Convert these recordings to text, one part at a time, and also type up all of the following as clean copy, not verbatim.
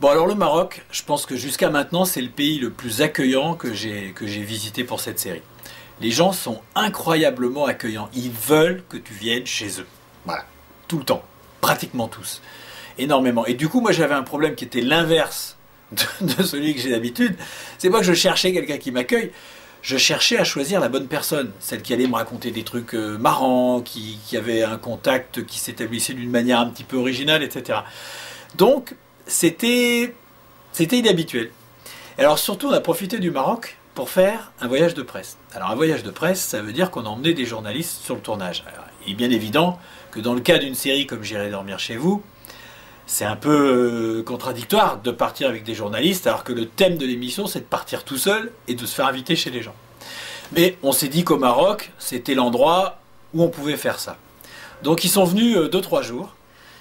Bon, alors le Maroc, je pense que jusqu'à maintenant, c'est le pays le plus accueillant que j'ai visité pour cette série. Les gens sont incroyablement accueillants. Ils veulent que tu viennes chez eux. Voilà. Tout le temps. Pratiquement tous. Énormément. Et du coup, moi, j'avais un problème qui était l'inverse de celui que j'ai d'habitude. C'est pas que je cherchais quelqu'un qui m'accueille. Je cherchais à choisir la bonne personne. Celle qui allait me raconter des trucs marrants, qui avait un contact qui s'établissait d'une manière un petit peu originale, etc. Donc, c'était inhabituel. Et alors surtout, on a profité du Maroc pour faire un voyage de presse. Alors un voyage de presse, ça veut dire qu'on a emmené des journalistes sur le tournage. Alors, il est bien évident que dans le cas d'une série comme J'irai dormir chez vous, c'est un peu contradictoire de partir avec des journalistes alors que le thème de l'émission c'est de partir tout seul et de se faire inviter chez les gens. Mais on s'est dit qu'au Maroc, c'était l'endroit où on pouvait faire ça. Donc ils sont venus 2-3 jours.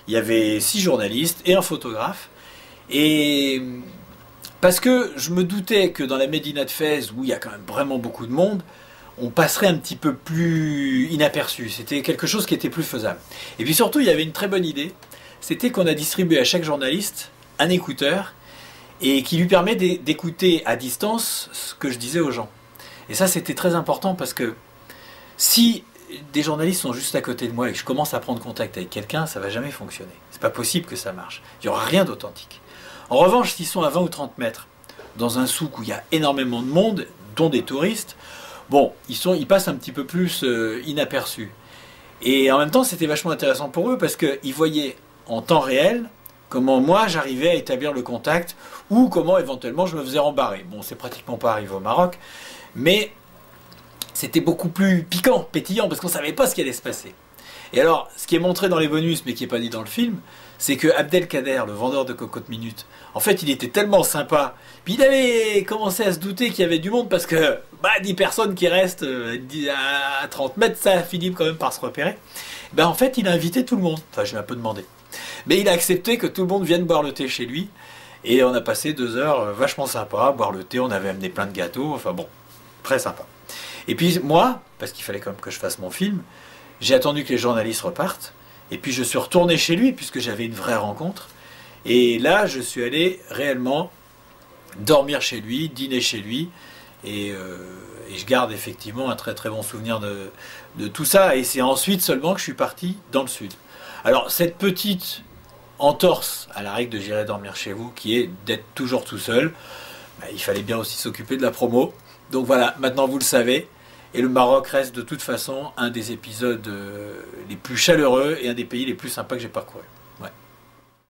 Il y avait 6 journalistes et un photographe. Et parce que je me doutais que dans la Médina de Fès, où il y a quand même vraiment beaucoup de monde, on passerait un petit peu plus inaperçu. C'était quelque chose qui était plus faisable. Et puis surtout, il y avait une très bonne idée. C'était qu'on a distribué à chaque journaliste un écouteur et qui lui permet d'écouter à distance ce que je disais aux gens. Et ça, c'était très important parce que si des journalistes sont juste à côté de moi et que je commence à prendre contact avec quelqu'un, ça ne va jamais fonctionner. C'est pas possible que ça marche. Il n'y aura rien d'authentique. En revanche, s'ils sont à 20 ou 30 mètres, dans un souk où il y a énormément de monde, dont des touristes, bon, ils passent un petit peu plus inaperçus. Et en même temps, c'était vachement intéressant pour eux parce qu'ils voyaient en temps réel comment moi j'arrivais à établir le contact ou comment éventuellement je me faisais rembarrer. Bon, c'est pratiquement pas arrivé au Maroc, mais c'était beaucoup plus piquant, pétillant, parce qu'on ne savait pas ce qui allait se passer. Et alors, ce qui est montré dans les bonus, mais qui n'est pas dit dans le film, c'est que Abdelkader, le vendeur de cocotte minute, en fait, il était tellement sympa. Puis il avait commencé à se douter qu'il y avait du monde, parce que 10 personnes qui restent à 30 mètres, ça finit quand même par se repérer. En fait, il a invité tout le monde. Enfin, j'ai un peu demandé. Mais il a accepté que tout le monde vienne boire le thé chez lui. Et on a passé 2 heures vachement sympa à boire le thé. On avait amené plein de gâteaux. Enfin bon, très sympa. Et puis moi, parce qu'il fallait quand même que je fasse mon film, j'ai attendu que les journalistes repartent. Et puis je suis retourné chez lui, puisque j'avais une vraie rencontre. Et là, je suis allé réellement dormir chez lui, dîner chez lui. Et je garde effectivement un très très bon souvenir de tout ça. Et c'est ensuite seulement que je suis parti dans le sud. Alors cette petite entorse à la règle de J'irai dormir chez vous, qui est d'être toujours tout seul, il fallait bien aussi s'occuper de la promo. Donc voilà, maintenant vous le savez. Et le Maroc reste de toute façon un des épisodes les plus chaleureux et un des pays les plus sympas que j'ai parcouru.